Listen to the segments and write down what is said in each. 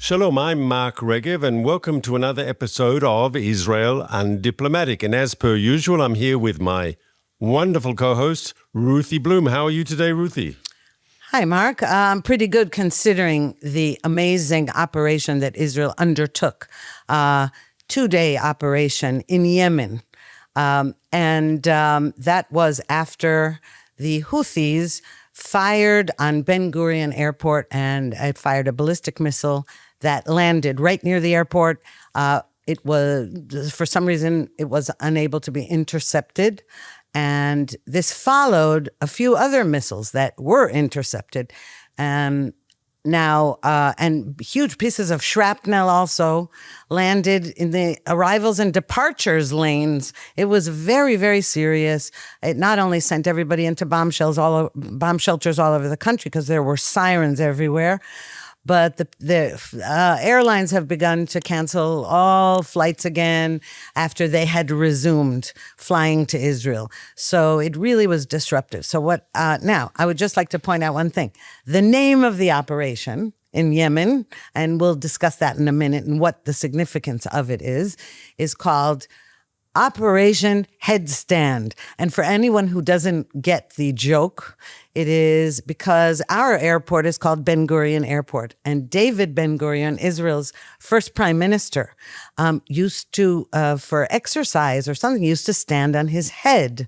Shalom, I'm Mark Regev, and welcome to another episode of Israel Undiplomatic. And as per usual, I'm here with my wonderful co-host, Ruthie Blum. How are you today, Ruthie? Hi, Mark. I'm pretty good considering the amazing operation that Israel undertook, two-day operation in Yemen. That was after the Houthis fired on Ben-Gurion Airport, and it fired a ballistic missile that landed right near the airport. It was, for some reason, it was unable to be intercepted. And this followed a few other missiles that were intercepted. And huge pieces of shrapnel also landed in the arrivals and departures lanes. It was very, very serious. It not only sent everybody into bomb shelters all over the country because there were sirens everywhere, but the airlines have begun to cancel all flights again after they had resumed flying to Israel. So it really was disruptive. So now, I would just like to point out one thing. The name of the operation in Yemen, and we'll discuss that in a minute and what the significance of it is called Operation Headstand. And for anyone who doesn't get the joke, it is because our airport is called Ben-Gurion Airport. And David Ben-Gurion, Israel's first prime minister, used to, for exercise or something, used to stand on his head.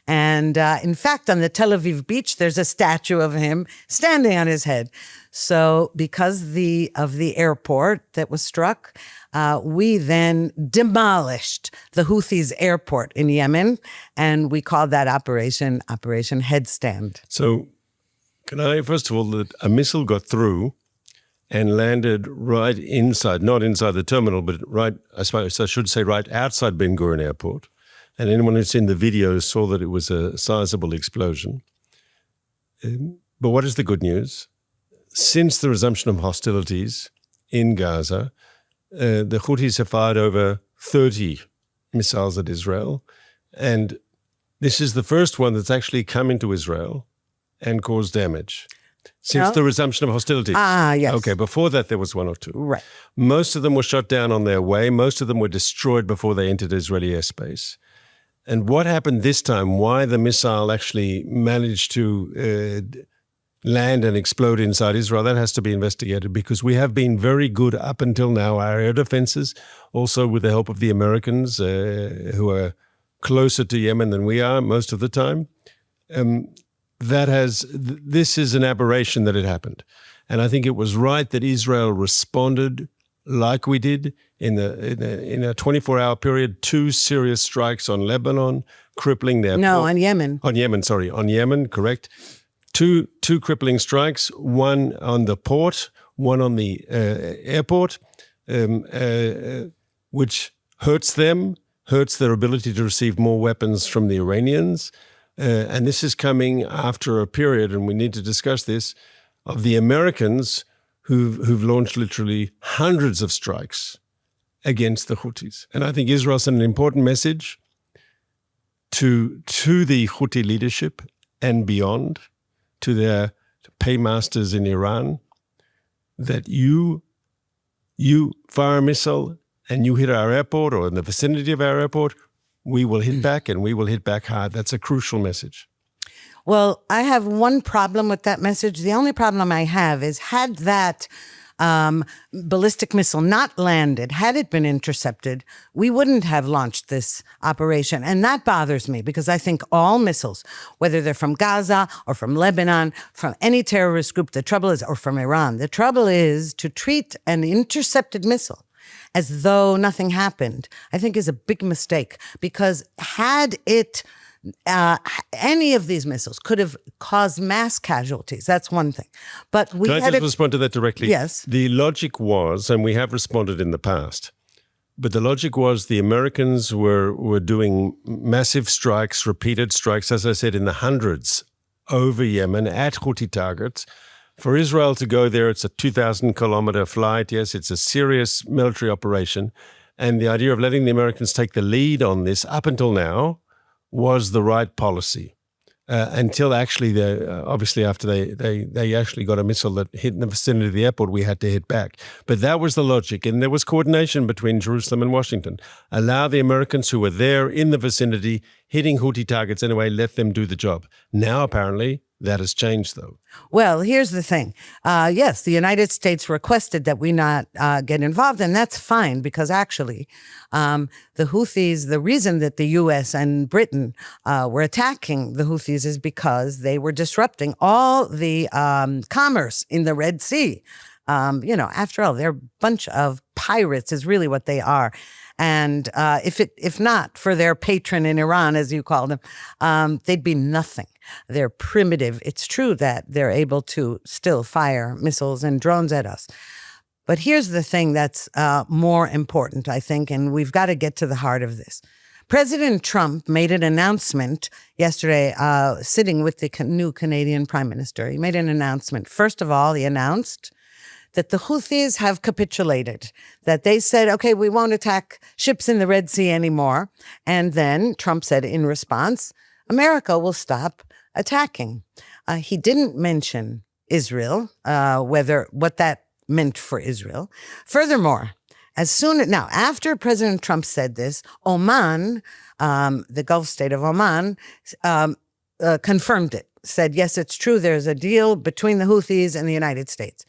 And in fact, on the Tel Aviv beach, there's a statue of him standing on his head. So because of the airport that was struck, we then demolished the Houthis' airport in Yemen, and we called that Operation Headstand. So can I, first of all, that a missile got through and landed right inside, not inside the terminal, but right, I suppose I should say right outside Ben-Gurion Airport. And anyone who's seen the video saw that it was a sizable explosion. But what is the good news? Since the resumption of hostilities in Gaza, the Houthis have fired over 30 missiles at Israel. And this is the first one that's actually come into Israel and caused damage. Since the resumption of hostilities. Yes. Okay, before that there was one or two. Right. Most of them were shot down on their way. Most of them were destroyed before they entered Israeli airspace. And what happened this time, why the missile actually managed to land and explode inside Israel, that has to be investigated, because we have been very good up until now, our air defenses, also with the help of the Americans, who are closer to Yemen than we are most of the time. This is an aberration that had happened. And I think it was right that Israel responded like we did in a 24-hour period, 2 serious strikes on Lebanon, crippling their... on Yemen. On Yemen, correct. Two crippling strikes, one on the port, one on the airport, which hurts their ability to receive more weapons from the Iranians. And this is coming after a period, and we need to discuss this, of the Americans who've launched literally hundreds of strikes against the Houthis. And I think Israel sent an important message to the Houthi leadership and beyond, to their paymasters in Iran, that you fire a missile and you hit our airport or in the vicinity of our airport, we will hit back, and we will hit back hard. That's a crucial message. Well, I have one problem with that message. The only problem I have is, had that ballistic missile not landed, had it been intercepted, we wouldn't have launched this operation. And that bothers me, because I think all missiles, whether they're from Gaza or from Lebanon, from any terrorist group, or from Iran, the trouble is to treat an intercepted missile as though nothing happened, I think is a big mistake, because had it... any of these missiles could have caused mass casualties. That's one thing. But we Can I just respond to that directly? Yes. The logic was, and we have responded in the past, but the logic was the Americans were doing massive strikes, repeated strikes, as I said, in the hundreds over Yemen at Houthi targets. For Israel to go there, it's a 2,000-kilometer flight. Yes, it's a serious military operation. And the idea of letting the Americans take the lead on this up until now was the right policy. until actually, obviously after they actually got a missile that hit in the vicinity of the airport, we had to hit back. But that was the logic. And there was coordination between Jerusalem and Washington. Allow the Americans who were there in the vicinity, hitting Houthi targets anyway, let them do the job. Now, apparently, that has changed, though. Well, here's the thing. Yes, the United States requested that we not get involved, and that's fine because actually the Houthis, the reason that the U.S. and Britain were attacking the Houthis is because they were disrupting all the commerce in the Red Sea. After all, they're a bunch of pirates is really what they are. And if not for their patron in Iran, as you call them, they'd be nothing. They're primitive. It's true that they're able to still fire missiles and drones at us. But here's the thing that's more important, I think, and we've got to get to the heart of this. President Trump made an announcement yesterday, sitting with the new Canadian Prime Minister. He made an announcement. First of all, he announced that the Houthis have capitulated, that they said, okay, we won't attack ships in the Red Sea anymore. And then Trump said in response, America will stop attacking. He didn't mention Israel, what that meant for Israel. Furthermore, after President Trump said this, Oman, the Gulf state of Oman, confirmed it, said, yes, it's true, there's a deal between the Houthis and the United States.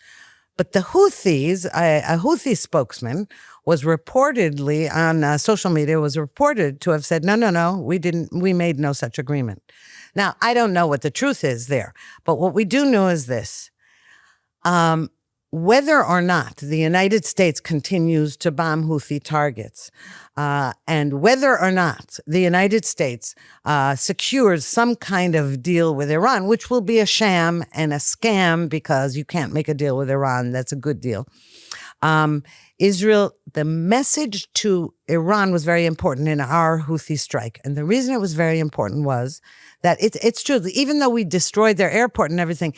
But the Houthis, a Houthi spokesman, was reportedly on social media, was reported to have said, no, we made no such agreement. Now, I don't know what the truth is there, but what we do know is this. Whether or not the United States continues to bomb Houthi targets, and whether or not the United States secures some kind of deal with Iran, which will be a sham and a scam because you can't make a deal with Iran. That's a good deal. Israel, the message to Iran was very important in our Houthi strike. And the reason it was very important was that it's true. Even though we destroyed their airport and everything,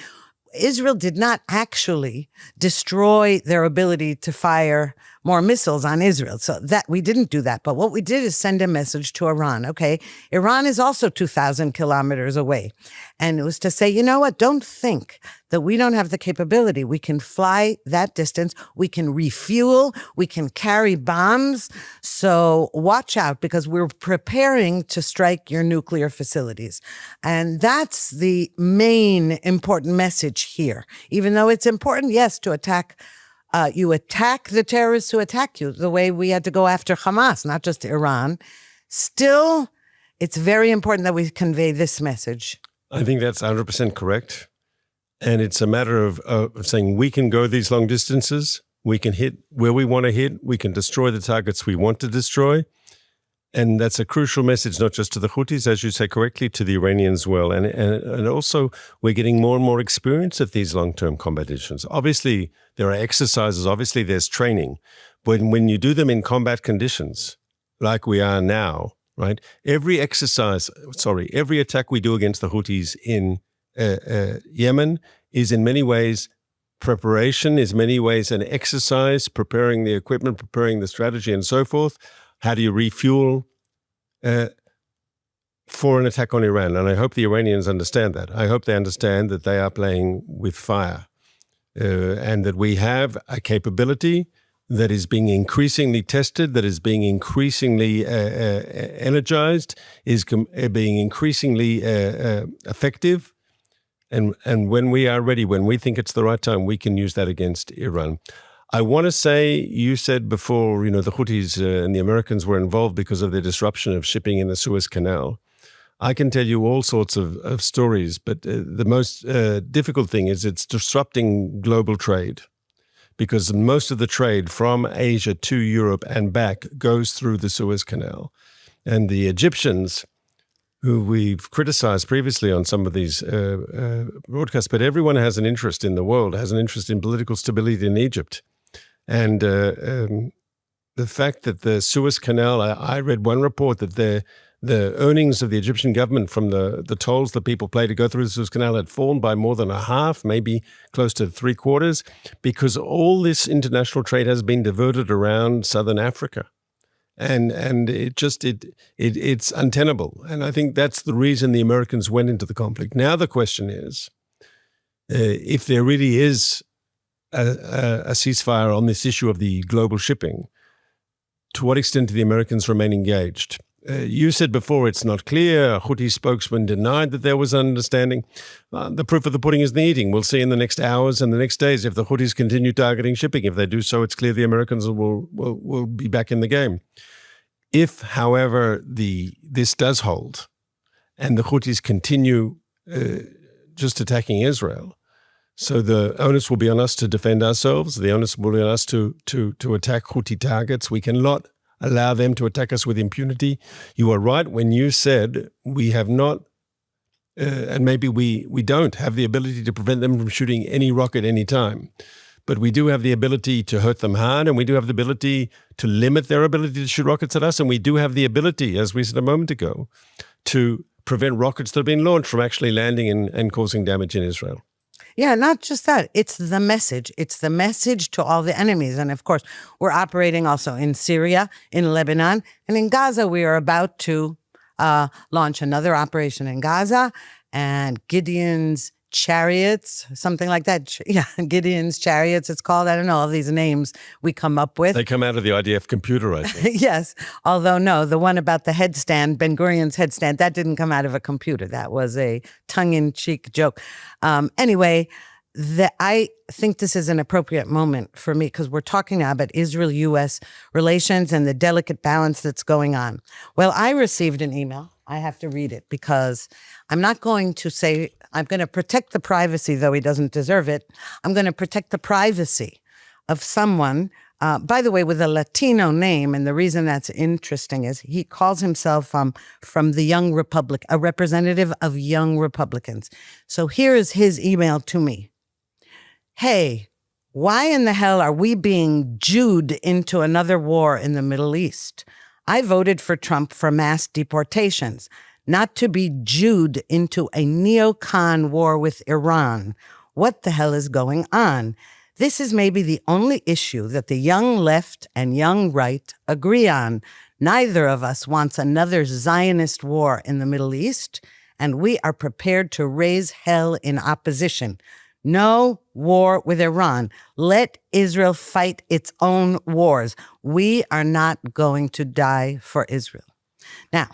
Israel did not actually destroy their ability to fire more missiles on Israel. So that we didn't do that. But what we did is send a message to Iran. Okay, Iran is also 2,000 kilometers away. And it was to say, you know what? Don't think that we don't have the capability. We can fly that distance. We can refuel. We can carry bombs. So watch out because we're preparing to strike your nuclear facilities. And that's the main important message here. Even though it's important, yes, to attack. You attack the terrorists who attack you the way we had to go after Hamas, not just Iran. Still, it's very important that we convey this message. I think that's 100% correct. And it's a matter of saying we can go these long distances. We can hit where we want to hit. We can destroy the targets we want to destroy. And that's a crucial message, not just to the Houthis, as you say correctly, to the Iranians as well. And also, we're getting more and more experience at these long-term combat missions. Obviously, there are exercises. Obviously, there's training. But when you do them in combat conditions, like we are now, right? Every attack we do against the Houthis in Yemen is in many ways preparation, is many ways an exercise, preparing the equipment, preparing the strategy, and so forth. How do you refuel for an attack on Iran? And I hope the Iranians understand that. I hope they understand that they are playing with fire and that we have a capability that is being increasingly tested, that is being increasingly energized, is being increasingly effective. And when we are ready, when we think it's the right time, we can use that against Iran. I want to say, you said before, the Houthis and the Americans were involved because of the disruption of shipping in the Suez Canal. I can tell you all sorts of stories, but the most difficult thing is it's disrupting global trade because most of the trade from Asia to Europe and back goes through the Suez Canal. And the Egyptians, who we've criticized previously on some of these broadcasts, but everyone has an interest in the world, has an interest in political stability in Egypt. And the fact that the Suez Canal, I read one report that the earnings of the Egyptian government from the tolls that people pay to go through the Suez Canal had fallen by more than a half, maybe close to 3/4, because all this international trade has been diverted around southern Africa. And it's untenable. And I think that's the reason the Americans went into the conflict. Now the question is, if there really is a ceasefire on this issue of the global shipping, to what extent do the Americans remain engaged? You said before it's not clear. A Houthi spokesman denied that there was an understanding. The proof of the pudding is in the eating. We'll see in the next hours and the next days if the Houthis continue targeting shipping. If they do so, it's clear the Americans will be back in the game. If, however, this does hold and the Houthis continue just attacking Israel, so the onus will be on us to defend ourselves. The onus will be on us to attack Houthi targets. We cannot allow them to attack us with impunity. You are right when you said we have not, and maybe we don't have the ability to prevent them from shooting any rocket any time. But we do have the ability to hurt them hard, and we do have the ability to limit their ability to shoot rockets at us, and we do have the ability, as we said a moment ago, to prevent rockets that have been launched from actually landing and causing damage in Israel. Yeah, not just that. It's the message. It's the message to all the enemies. And of course, we're operating also in Syria, in Lebanon, and in Gaza. We are about to launch another operation in Gaza, and Gideon's Chariots, something like that. Yeah, Gideon's Chariots, it's called. I don't know, all these names we come up with. They come out of the IDF computer, I think. Yes, although no, the one about the headstand, Ben-Gurion's headstand, that didn't come out of a computer. That was a tongue-in-cheek joke. Anyway, I think this is an appropriate moment for me because we're talking now about Israel-U.S. relations and the delicate balance that's going on. Well, I received an email. I have to read it because I'm not going to say, I'm going to protect the privacy, though he doesn't deserve it. I'm going to protect the privacy of someone, by the way, with a Latino name. And the reason that's interesting is he calls himself from the Young Republic, a representative of Young Republicans. So here is his email to me. Hey, why in the hell are we being Jewed into another war in the Middle East? I voted for Trump for mass deportations, not to be Jewed into a neocon war with Iran. What the hell is going on? This is maybe the only issue that the young left and young right agree on. Neither of us wants another Zionist war in the Middle East, and we are prepared to raise hell in opposition. No war with Iran. Let Israel fight its own wars. We are not going to die for Israel. Now,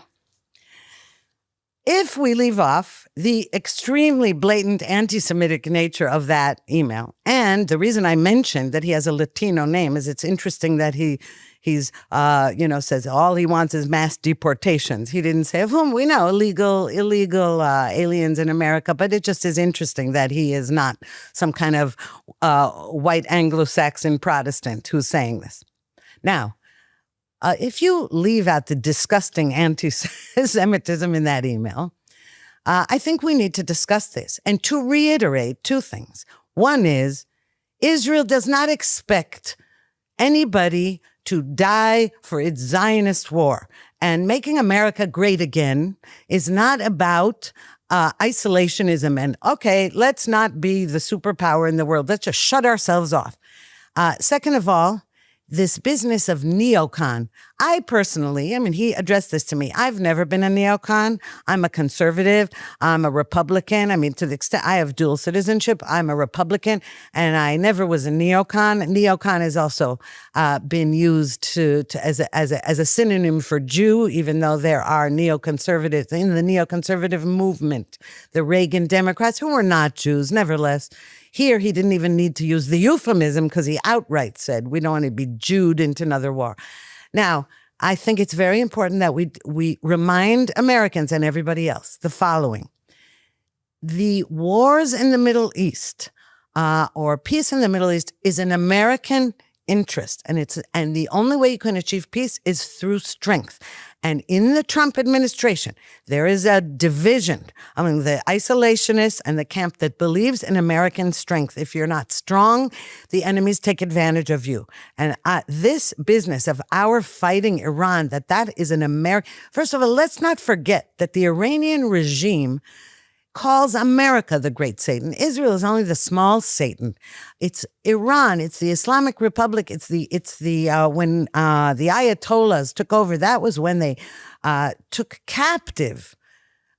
if we leave off the extremely blatant anti-Semitic nature of that email, and the reason I mentioned that he has a Latino name is it's interesting that he's says all he wants is mass deportations. He didn't say of whom we know illegal aliens in America, but it just is interesting that he is not some kind of white Anglo-Saxon Protestant who's saying this. Now, if you leave out the disgusting anti-Semitism in that email, I think we need to discuss this and to reiterate two things. One is Israel does not expect anybody to die for its Zionist war. And making America great again is not about isolationism and, okay, let's not be the superpower in the world. Let's just shut ourselves off. Second of all, this business of neocon. I personally, he addressed this to me. I've never been a neocon. I'm a conservative. I'm a Republican. To the extent I have dual citizenship, I'm a Republican, and I never was a neocon. Neocon has also been used as a synonym for Jew, even though there are neoconservatives in the neoconservative movement, the Reagan Democrats, who were not Jews, nevertheless. Here, he didn't even need to use the euphemism because he outright said, we don't want to be Jewed into another war. Now, I think it's very important that we remind Americans and everybody else the following. The wars in the Middle East or peace in the Middle East is an American interest. And the only way you can achieve peace is through strength. And in the Trump administration, there is a division among the isolationists and the camp that believes in American strength. If you're not strong, the enemies take advantage of you. And this business of our fighting Iran, that is an American... First of all, let's not forget that the Iranian regime calls America the great Satan. Israel is only the small Satan. It's Iran. It's the Islamic Republic. It's the when the Ayatollahs took over. That was when they took captive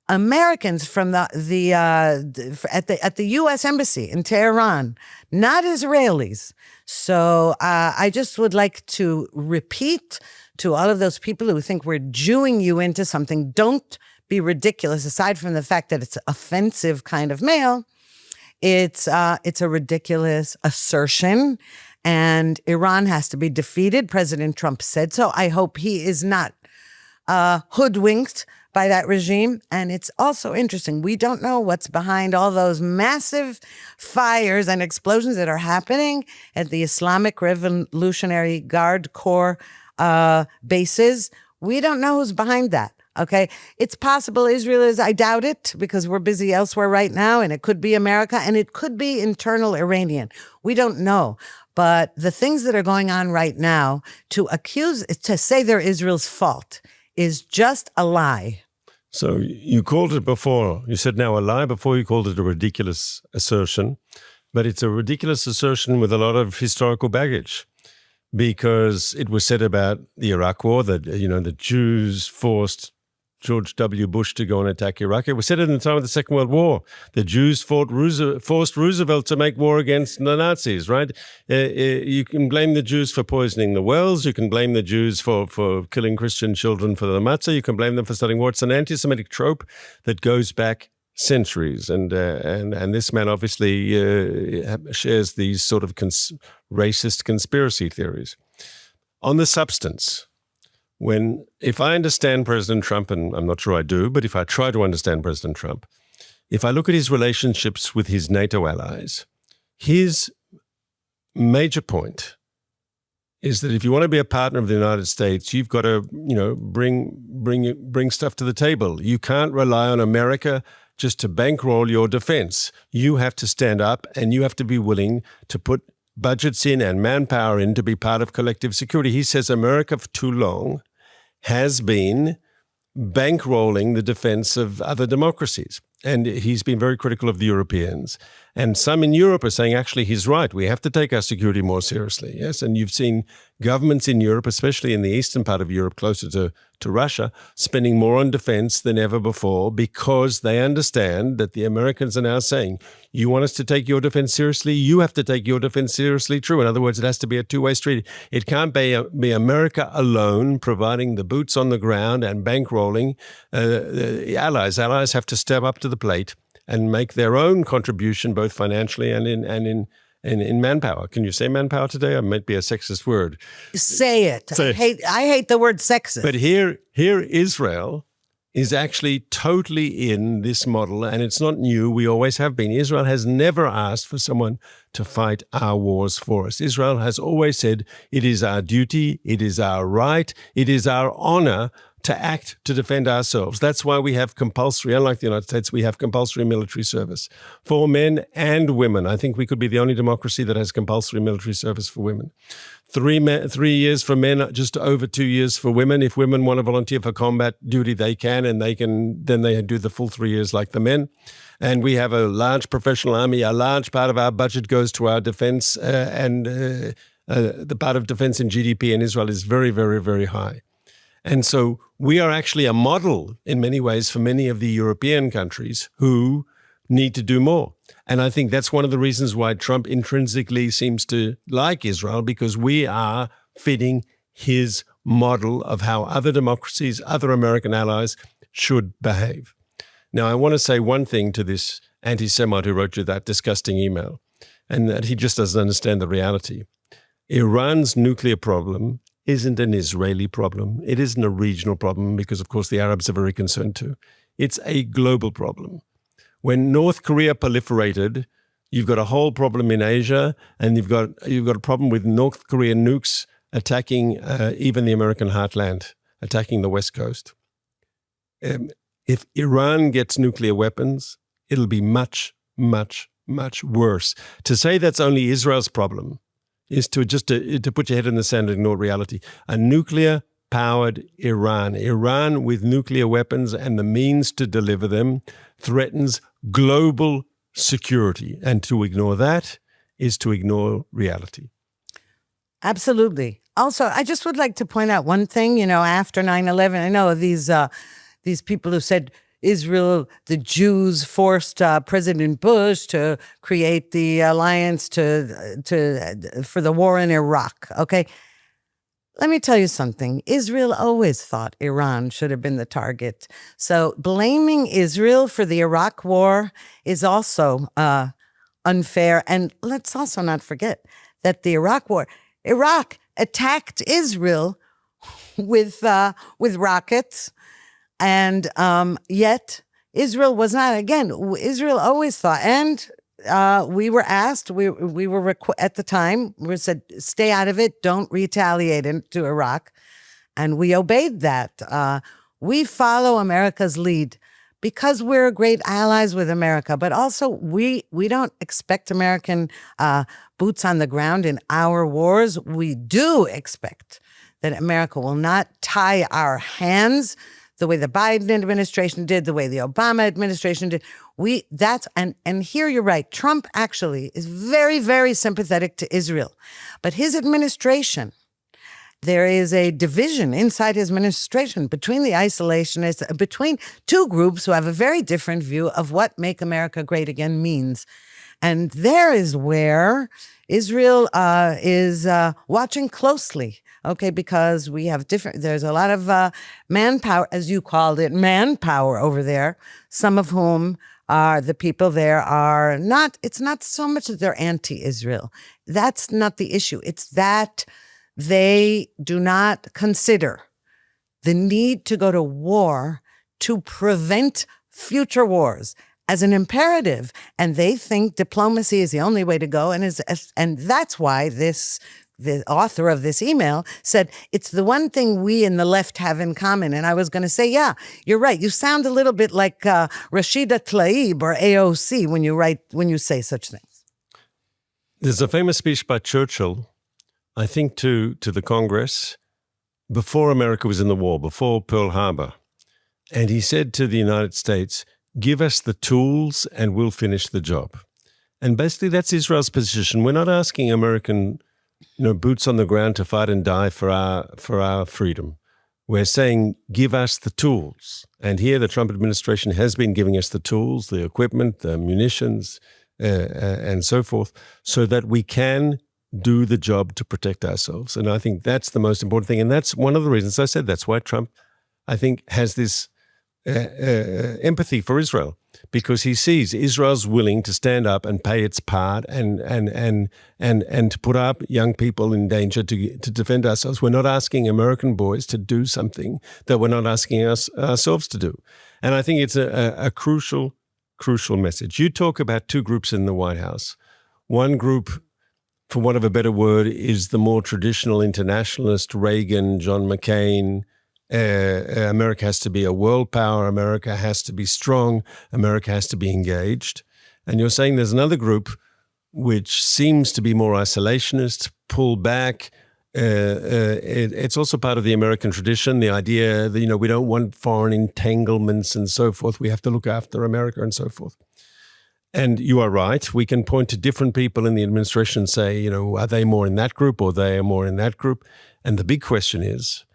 Americans from at the U.S. Embassy in Tehran, not Israelis. So I just would like to repeat to all of those people who think we're Jewing you into something, don't be ridiculous. Aside from the fact that it's offensive kind of mail, it's a ridiculous assertion, and Iran has to be defeated. President Trump said so. I hope he is not hoodwinked by that regime. And it's also interesting. We don't know what's behind all those massive fires and explosions that are happening at the Islamic Revolutionary Guard Corps bases. We don't know who's behind that. Okay. It's possible Israel is, I doubt it, because we're busy elsewhere right now, and it could be America, and it could be internal Iranian. We don't know. But the things that are going on right now, to say they're Israel's fault is just a lie. So you called it before, you said now a lie, before you called it a ridiculous assertion, but it's a ridiculous assertion with a lot of historical baggage, because it was said about the Iraq War that, the Jews forced George W. Bush to go and attack Iraq. It was said at the time of the Second World War. The Jews forced Roosevelt to make war against the Nazis, right? You can blame the Jews for poisoning the wells. You can blame the Jews for killing Christian children for the matzah. You can blame them for starting war. It's an anti-Semitic trope that goes back centuries. And this man obviously shares these sort of racist conspiracy theories. On the substance, if I understand President Trump, and I'm not sure I do, but if I try to understand President Trump, if I look at his relationships with his NATO allies, his major point is that if you want to be a partner of the United States, you've got to, bring stuff to the table. You can't rely on America just to bankroll your defense. You have to stand up, and you have to be willing to put budgets in and manpower in to be part of collective security. He says America for too long has been bankrolling the defense of other democracies. And he's been very critical of the Europeans. And some in Europe are saying, actually, he's right. We have to take our security more seriously. Yes. And you've seen governments in Europe, especially in the eastern part of Europe, closer to Russia, spending more on defense than ever before, because they understand that the Americans are now saying, you want us to take your defense seriously? You have to take your defense seriously, too. In other words, it has to be a two-way street. It can't be America alone providing the boots on the ground and bankrolling the allies. Allies have to step up to the plate and make their own contribution, both financially and in manpower. Can you say manpower today? It might be a sexist word. Say it. I hate the word sexist. But here Israel is actually totally in this model, and it's not new. We always have been. Israel has never asked for someone to fight our wars for us. Israel has always said it is our duty, it is our right, it is our honor to act to defend ourselves. That's why we have compulsory, unlike the United States, we have compulsory military service for men and women. I think we could be the only democracy that has compulsory military service for women. 3 years for men, just over 2 years for women. If women want to volunteer for combat duty, they can, and then they do the full 3 years like the men. And we have a large professional army. A large part of our budget goes to our defense, and the part of defense in GDP in Israel is very, very, very high. And so we are actually a model in many ways for many of the European countries who need to do more. And I think that's one of the reasons why Trump intrinsically seems to like Israel, because we are fitting his model of how other democracies, other American allies should behave. Now, I want to say one thing to this anti-Semite who wrote you that disgusting email, and that he just doesn't understand the reality. Iran's nuclear problem isn't an Israeli problem. It isn't a regional problem because, of course, the Arabs are very concerned too. It's a global problem. When North Korea proliferated, you've got a whole problem in Asia, and you've got a problem with North Korean nukes attacking even the American heartland, attacking the West Coast. If Iran gets nuclear weapons, it'll be much, much, much worse. To say that's only Israel's problem is to put your head in the sand and ignore reality. A nuclear high-powered Iran. Iran with nuclear weapons and the means to deliver them threatens global security. And to ignore that is to ignore reality. Absolutely. Also, I just would like to point out one thing, after 9/11, I know these people who said Israel, the Jews forced President Bush to create the alliance for the war in Iraq. Okay. Let me tell you something. Israel always thought Iran should have been the target. So blaming Israel for the Iraq war is also unfair. And let's also not forget that the Iraq war, Iraq attacked Israel with rockets. And yet Israel was not. Again, Israel always thought, and we were asked, we were at the time, we said, stay out of it, don't retaliate into Iraq. And we obeyed that. We follow America's lead because we're great allies with America, but also we don't expect American boots on the ground in our wars. We do expect that America will not tie our hands the way the Biden administration did, the way the Obama administration did. And here you're right. Trump actually is very, very sympathetic to Israel. But his administration, there is a division inside his administration between the isolationists, between two groups who have a very different view of what Make America Great Again means. And there is where Israel is watching closely. Okay, because we have there's a lot of manpower, as you called it, manpower over there, some of whom are the people there are not, it's not so much that they're anti-Israel. That's not the issue. It's that they do not consider the need to go to war to prevent future wars as an imperative. And they think diplomacy is the only way to go. And that's why the author of this email said, it's the one thing we in the left have in common. And I was going to say, yeah, you're right. You sound a little bit like Rashida Tlaib or AOC when you say such things. There's a famous speech by Churchill, I think to the Congress, before America was in the war, before Pearl Harbor. And he said to the United States, give us the tools and we'll finish the job. And basically that's Israel's position. We're not asking American boots on the ground to fight and die for our freedom. We're saying, give us the tools. And here the Trump administration has been giving us the tools, the equipment, the munitions, and so forth, so that we can do the job to protect ourselves. And I think that's the most important thing. And that's one of the reasons I said that's why Trump, I think, has this empathy for Israel, because he sees Israel's willing to stand up and pay its part and to put our young people in danger to defend ourselves. We're not asking American boys to do something that we're not asking ourselves to do. And I think it's a crucial message. You talk about two groups in the White House. One group, for want of a better word, is the more traditional internationalist, Reagan, John McCain. America has to be a world power. America has to be strong. America has to be engaged. And you're saying there's another group which seems to be more isolationist, pull back. It's also part of the American tradition, the idea that, we don't want foreign entanglements and so forth. We have to look after America and so forth. And you are right. We can point to different people in the administration and say, are they more in that group or they are more in that group? And the big question is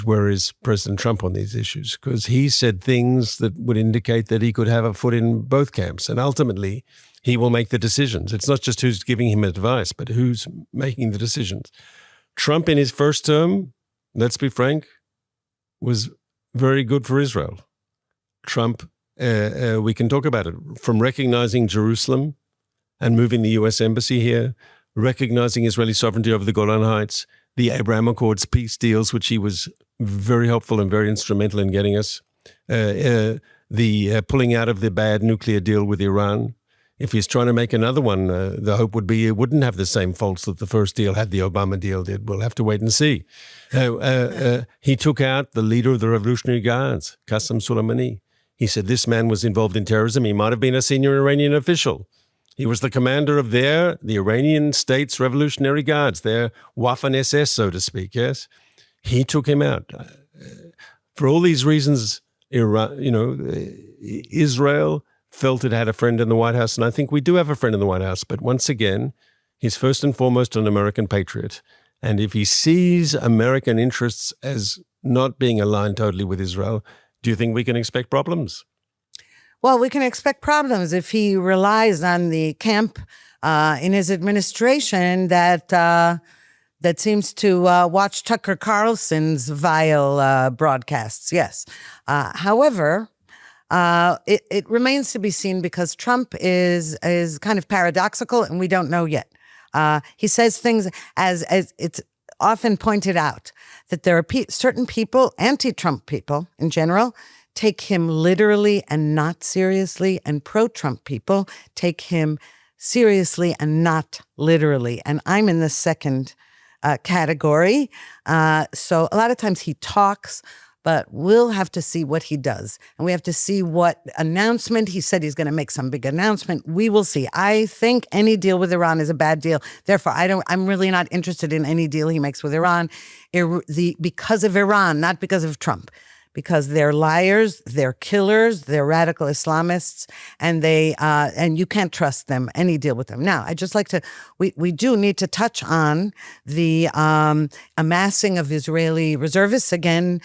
where is President Trump on these issues? Because he said things that would indicate that he could have a foot in both camps. And ultimately, he will make the decisions. It's not just who's giving him advice, but who's making the decisions. Trump in his first term, let's be frank, was very good for Israel. Trump, we can talk about it, from recognizing Jerusalem and moving the U.S. embassy here, recognizing Israeli sovereignty over the Golan Heights, the Abraham Accords peace deals, which he was very helpful and very instrumental in getting us, the pulling out of the bad nuclear deal with Iran. If he's trying to make another one, the hope would be it wouldn't have the same faults that the first deal had, the Obama deal did. We'll have to wait and see. He took out the leader of the Revolutionary Guards, Qasem Soleimani. He said this man was involved in terrorism. He might have been a senior Iranian official. He was the commander of the Iranian State's Revolutionary Guards, their Waffen SS, so to speak, yes? he took him out. For all these reasons, Israel felt it had a friend in the White House, and I think we do have a friend in the White House. But once again, he's first and foremost an American patriot. And if he sees American interests as not being aligned totally with Israel, do you think we can expect problems? Well, we can expect problems if he relies on the camp in his administration that seems to watch Tucker Carlson's vile broadcasts. Yes. However, it remains to be seen because Trump is kind of paradoxical, and we don't know yet. He says things as it's often pointed out that there are certain people, anti-Trump people in general, take him literally and not seriously, and pro-Trump people take him seriously and not literally. And I'm in the second category. So a lot of times he talks, but we'll have to see what he does. And we have to see what announcement. He said he's going to make some big announcement. We will see. I think any deal with Iran is a bad deal. Therefore, I'm really not interested in any deal he makes with Iran because of Iran, not because of Trump. Because they're liars, they're killers, they're radical Islamists, and and you can't trust them, any deal with them. Now, I just like to, we do need to touch on the amassing of Israeli reservists again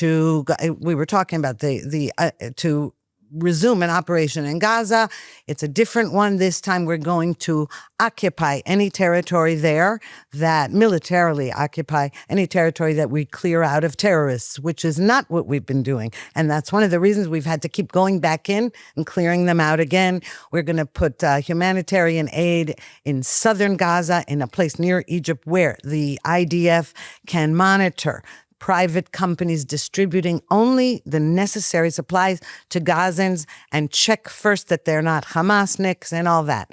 we were talking about to resume an operation in Gaza. It's a different one. This time we're going to occupy any territory there militarily occupy any territory that we clear out of terrorists, which is not what we've been doing. And that's one of the reasons we've had to keep going back in and clearing them out again. We're going to put humanitarian aid in southern Gaza in a place near Egypt where the IDF can monitor private companies distributing only the necessary supplies to Gazans and check first that they're not Hamasniks and all that.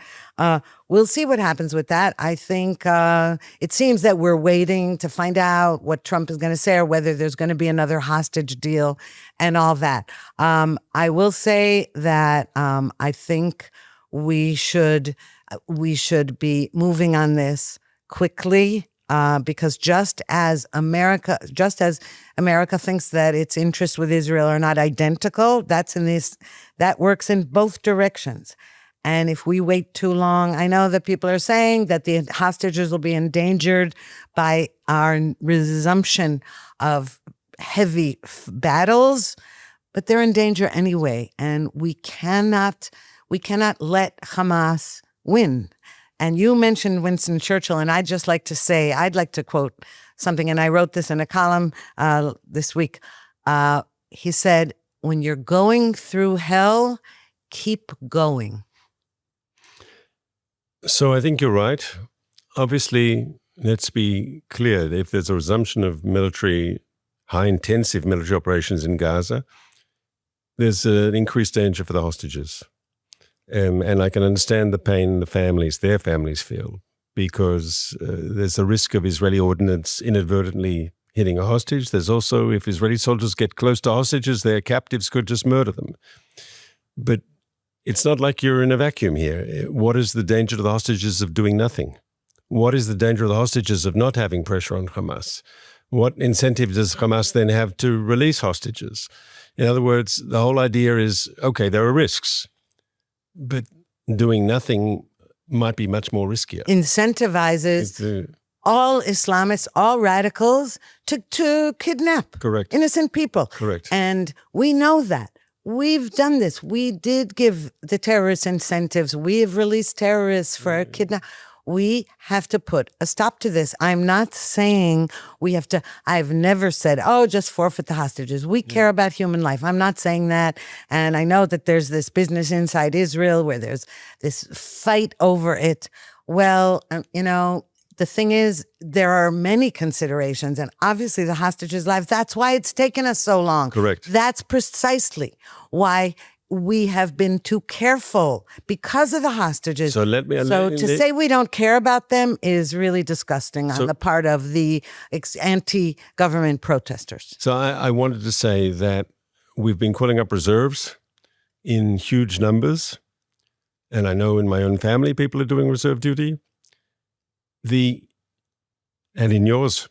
We'll see what happens with that. I think it seems that we're waiting to find out what Trump is going to say or whether there's going to be another hostage deal and all that. I will say that I think we should be moving on this quickly. Because just as America thinks that its interests with Israel are not identical, that works in both directions. And if we wait too long, I know that people are saying that the hostages will be endangered by our resumption of heavy battles, but they're in danger anyway. And we cannot let Hamas win. And you mentioned Winston Churchill, and I'd just like to say, I'd like to quote something, and I wrote this in a column this week. He said, "When you're going through hell, keep going." So I think you're right. Obviously, let's be clear. If there's a resumption of high-intensive military operations in Gaza, there's an increased danger for the hostages. And I can understand the pain their families feel, because there's a risk of Israeli ordnance inadvertently hitting a hostage. There's also, if Israeli soldiers get close to hostages, their captives could just murder them. But it's not like you're in a vacuum here. What is the danger to the hostages of doing nothing? What is the danger of the hostages of not having pressure on Hamas? What incentive does Hamas then have to release hostages? In other words, the whole idea is, okay, there are risks, but doing nothing might be much more riskier. Incentivizes all Islamists, all radicals to kidnap innocent people. Correct. And we know that. We've done this. We did give the terrorists incentives. We have released terrorists for kidnap. We have to put a stop to this. I'm not saying we have to, I've never said, just forfeit the hostages. We care about human life. I'm not saying that. And I know that there's this business inside Israel where there's this fight over it. Well, the thing is, there are many considerations, and obviously the hostages' lives, that's why it's taken us so long. Correct. That's precisely why we have been too careful because of the hostages. So to say we don't care about them is really disgusting on the part of the anti-government protesters. So I wanted to say that we've been calling up reserves in huge numbers. And I know in my own family, people are doing reserve duty. And in yours,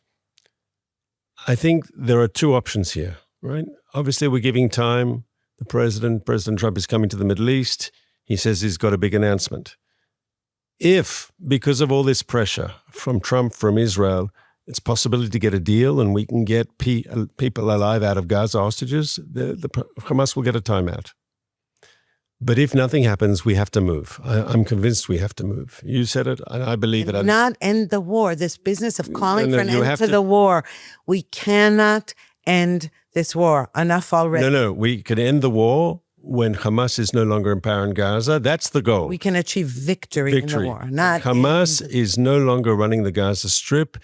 I think there are two options here, right? Obviously, we're giving time. President Trump is coming to the Middle East. He says he's got a big announcement. If, because of all this pressure from Trump, from Israel, it's possibility to get a deal and we can get people alive out of Gaza hostages, the Hamas will get a timeout. But if nothing happens, we have to move. I'm convinced we have to move. You said it, and I believe it. Not end the war. This business of calling for an end to the war. We cannot end this war. Enough already. No. We can end the war when Hamas is no longer in power in Gaza. That's the goal. We can achieve victory in the war. Not Hamas is no longer running the Gaza Strip,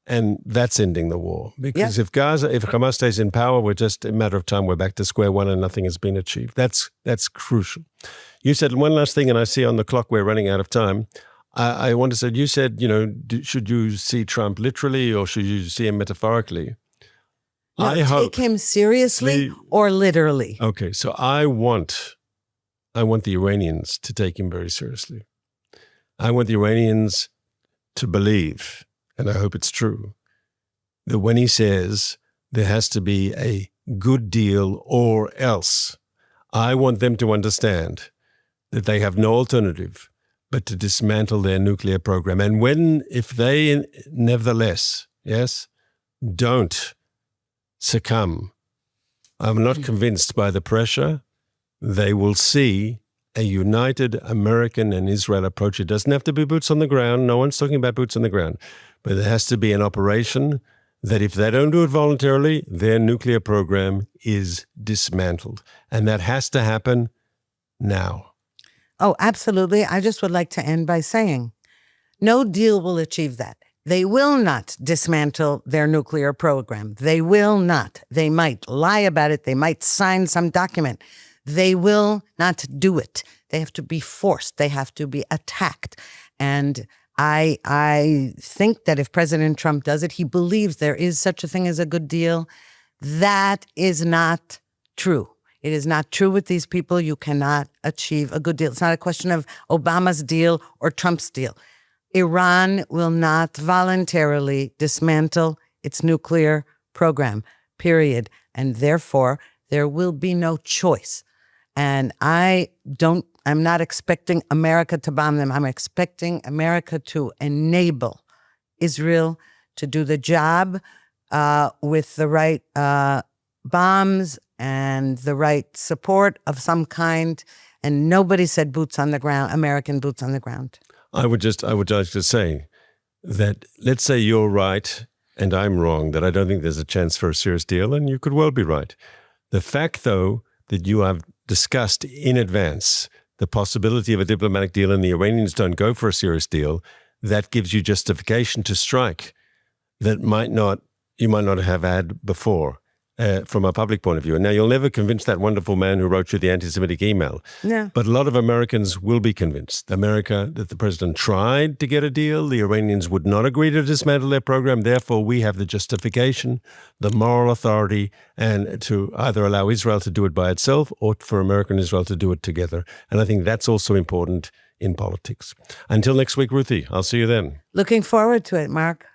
and that's ending the war. Because if Hamas stays in power, we're just a matter of time. We're back to square one, and nothing has been achieved. That's crucial. You said one last thing, and I see on the clock we're running out of time. I want to say, you said, should you see Trump literally or should you see him metaphorically? Take him seriously or literally. Okay, so I want the Iranians to take him very seriously. I want the Iranians to believe, and I hope it's true, that when he says there has to be a good deal or else, I want them to understand that they have no alternative but to dismantle their nuclear program. And if they nevertheless, don't succumb, I'm not convinced by the pressure, they will see a united American and Israel approach. It doesn't have to be boots on the ground. No one's talking about boots on the ground. But there has to be an operation that if they don't do it voluntarily, their nuclear program is dismantled. And that has to happen now. Oh, absolutely. I just would like to end by saying no deal will achieve that. They will not dismantle their nuclear program. They will not. They might lie about it. They might sign some document. They will not do it. They have to be forced. They have to be attacked. And I think that if President Trump does it, he believes there is such a thing as a good deal. That is not true. It is not true with these people. You cannot achieve a good deal. It's not a question of Obama's deal or Trump's deal. Iran will not voluntarily dismantle its nuclear program, period. And therefore, there will be no choice. And I'm not expecting America to bomb them. I'm expecting America to enable Israel to do the job with the right bombs and the right support of some kind. And nobody said boots on the ground, American boots on the ground. I would just say that let's say you're right and I'm wrong, that I don't think there's a chance for a serious deal, and you could well be right. The fact, though, that you have discussed in advance the possibility of a diplomatic deal and the Iranians don't go for a serious deal, that gives you justification to strike that you might not have had before. From a public point of view. And now you'll never convince that wonderful man who wrote you the anti-Semitic email. Yeah. But a lot of Americans will be convinced. That the president tried to get a deal. The Iranians would not agree to dismantle their program. Therefore, we have the justification, the moral authority, and to either allow Israel to do it by itself or for America and Israel to do it together. And I think that's also important in politics. Until next week, Ruthie, I'll see you then. Looking forward to it, Mark.